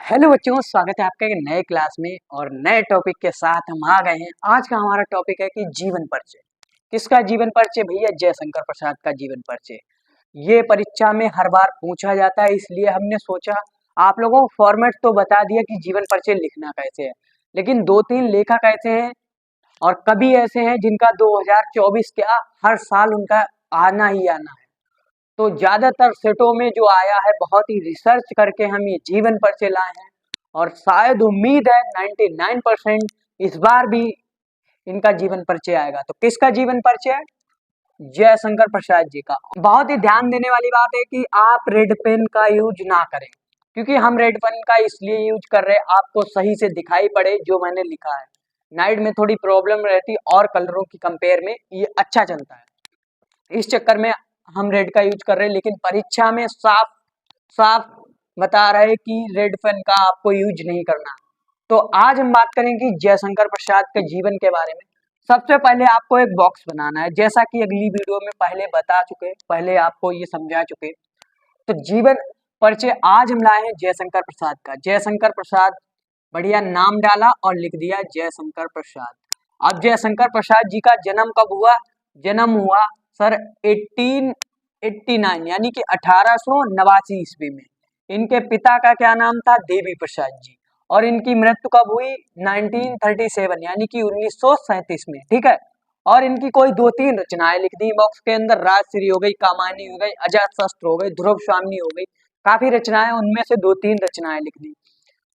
Hello बच्चों, स्वागत है आपका एक नए क्लास में और नए टॉपिक के साथ हम आ गए हैं। आज का हमारा टॉपिक है कि जीवन परिचय। किसका जीवन परिचय? भैया जयशंकर प्रसाद का जीवन परिचय। ये परीक्षा में हर बार पूछा जाता है, इसलिए हमने सोचा आप लोगों को फॉर्मेट तो बता दिया कि जीवन परिचय लिखना कैसे है, लेकिन दो तीन लेखक ऐसे हैं और कवि ऐसे हैं जिनका 2024 क्या हर साल उनका आना ही आना है। तो ज्यादातर सेटों में जो आया है बहुत ही रिसर्च करके हम ये जीवन परिचय लाए हैं और शायद उम्मीद है 99% इस बार भी इनका जीवन परिचय आएगा। तो किसका जीवन परिचय है? जयशंकर प्रसाद जी का। बहुत ही ध्यान देने वाली बात है कि आप रेड पेन का यूज ना करें, क्योंकि हम रेड पेन का इसलिए यूज कर रहे हैं आपको सही से दिखाई पड़े जो मैंने लिखा है। नाइट में थोड़ी प्रॉब्लम रहती और कलरों की कंपेयर में ये अच्छा चलता है, इस चक्कर में हम रेड का यूज कर रहे हैं। लेकिन परीक्षा में साफ साफ बता रहे हैं कि रेड पेन का आपको यूज नहीं करना। तो आज हम बात करेंगे जयशंकर प्रसाद के जीवन के बारे में। सबसे पहले आपको एक बॉक्स बनाना है, जैसा कि अगली वीडियो में पहले बता चुके, पहले आपको ये समझा चुके। तो जीवन परिचय आज हम लाए हैं जयशंकर प्रसाद का। जयशंकर प्रसाद, बढ़िया नाम डाला और लिख दिया जयशंकर प्रसाद। अब जयशंकर प्रसाद जी का जन्म कब हुआ? जन्म हुआ सर 1889 यानी कि 1889 ईस्वी में। इनके पिता का क्या नाम था? देवी प्रसाद जी। और इनकी मृत्यु कब हुई? 1937 यानी कि 1937 में। ठीक है। और इनकी कोई दो तीन रचनाएं लिख दी बॉक्स के अंदर। राजश्री हो गई, कामायनी हो गई, अजात शस्त्र हो गई, ध्रुव स्वामी हो गई, काफी रचनाएं, उनमें से दो तीन रचनाएं लिख दी।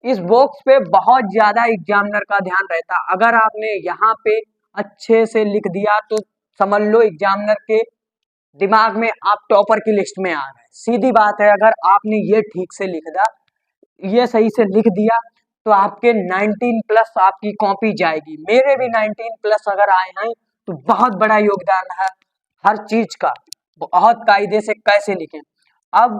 इस बॉक्स पे बहुत ज्यादा एग्जामिनर का ध्यान रहता है। अगर आपने यहाँ पे अच्छे से लिख दिया तो समझ लो एग्जामिनर के दिमाग में आप टॉपर की लिस्ट में आ गए। सीधी बात है, अगर आपने ये ठीक से लिख दा, ये सही से लिख दिया तो आपके 19 प्लस आपकी कॉपी जाएगी। मेरे भी 19 प्लस अगर आए हैं तो बहुत बड़ा योगदान है हर चीज का। बहुत कायदे से कैसे लिखें। अब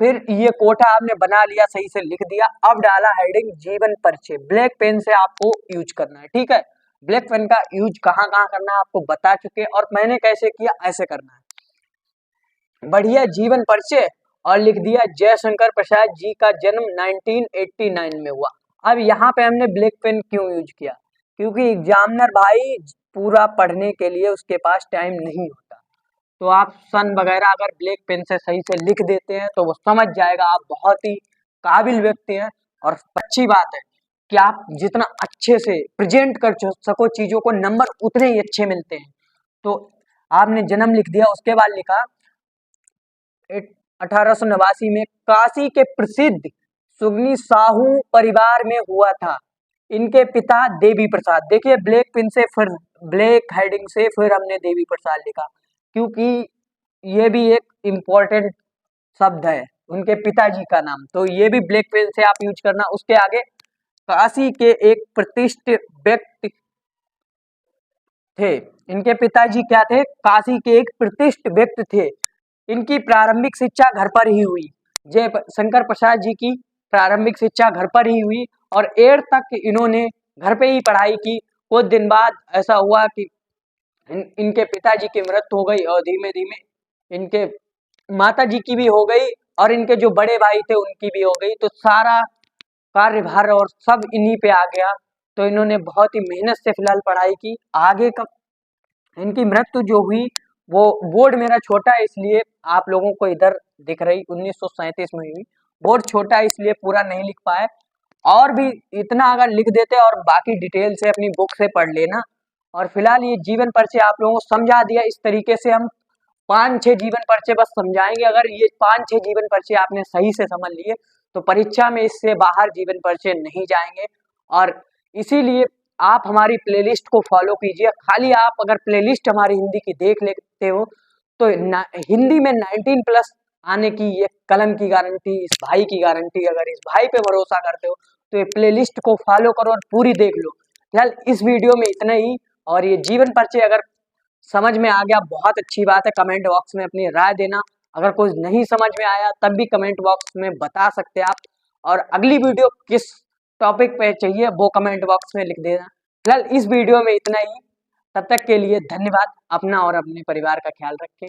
फिर ये कोटा आपने बना लिया, सही से लिख दिया। अब डाला हेडिंग जीवन परिचय। ब्लैक पेन से आपको यूज करना है। ठीक है। ब्लैक पेन का यूज कहाँ कहाँ करना है आपको बता चुके, और मैंने कैसे किया ऐसे करना है। बढ़िया जीवन परिचय और लिख दिया जयशंकर प्रसाद जी का जन्म 1989 में हुआ। अब यहाँ पे हमने ब्लैक पेन क्यों यूज किया? क्योंकि एग्जामिनर भाई पूरा पढ़ने के लिए उसके पास टाइम नहीं होता। तो आप सन वगैरह अगर ब्लैक पेन से सही से लिख देते हैं तो वो समझ जाएगा आप बहुत ही काबिल व्यक्ति हैं। और अच्छी बात है कि आप जितना अच्छे से प्रेजेंट कर सको चीजों को, नंबर उतने ही अच्छे मिलते हैं। तो आपने जन्म लिख दिया, उसके बाद लिखा 1889 में काशी के प्रसिद्ध सुगनी साहू परिवार में हुआ था। इनके पिता देवी प्रसाद। देखिए ब्लैक पेन से फिर ब्लैक हेडिंग से फिर हमने देवी प्रसाद लिखा, क्योंकि ये भी एक इम्पोर्टेंट शब्द है उनके पिताजी का नाम। तो ये भी ब्लैक पेन से आप यूज करना। उसके आगे काशी के एक प्रतिष्ठित व्यक्ति थे। इनके पिताजी क्या थे? काशी के एक प्रतिष्ठित व्यक्ति थे। इनकी प्रारंभिक शिक्षा घर पर ही हुई। जय शंकर प्रसाद जी की प्रारंभिक शिक्षा घर पर ही हुई और 8 तक इन्होंने घर पे ही पढ़ाई की। कुछ दिन बाद ऐसा हुआ कि इनके पिताजी की मृत्यु हो गई और धीमे धीमे इनके माता जी की भी हो गई और इनके जो बड़े भाई थे उनकी भी हो गई। तो सारा कार्यभार और सब इन्हीं पे आ गया। तो इन्होंने बहुत ही मेहनत से फिलहाल पढ़ाई की। आगे का इनकी मृत्यु जो हुई वो, बोर्ड मेरा छोटा है इसलिए आप लोगों को इधर दिख रही 1937 में हुई। बोर्ड छोटा है इसलिए पूरा नहीं लिख पाए, और भी इतना अगर लिख देते और बाकी डिटेल से अपनी बुक से पढ़ लेना। और फिलहाल ये जीवन परिचय आप लोगों को समझा दिया। इस तरीके से हम 5-6 जीवन परिचय बस समझाएंगे। अगर ये 5-6 जीवन परिचय आपने सही से समझ लिए तो परीक्षा में इससे बाहर जीवन परिचय नहीं जाएंगे। और इसीलिए आप हमारी प्लेलिस्ट को फॉलो कीजिए। खाली आप अगर प्लेलिस्ट हमारी हिंदी की देख लेते हो तो हिंदी में 19 प्लस आने की ये कलम की गारंटी, इस भाई की गारंटी। अगर इस भाई पे भरोसा करते हो तो ये प्लेलिस्ट को फॉलो करो और पूरी देख लो। फिलहाल इस वीडियो में इतना ही। और ये जीवन परिचय अगर समझ में आ गया बहुत अच्छी बात है। कमेंट बॉक्स में अपनी राय देना। अगर कुछ नहीं समझ में आया तब भी कमेंट बॉक्स में बता सकते हैं आप। और अगली वीडियो किस टॉपिक पे चाहिए वो कमेंट बॉक्स में लिख देना। फिलहाल इस वीडियो में इतना ही। तब तक के लिए धन्यवाद। अपना और अपने परिवार का ख्याल रखें।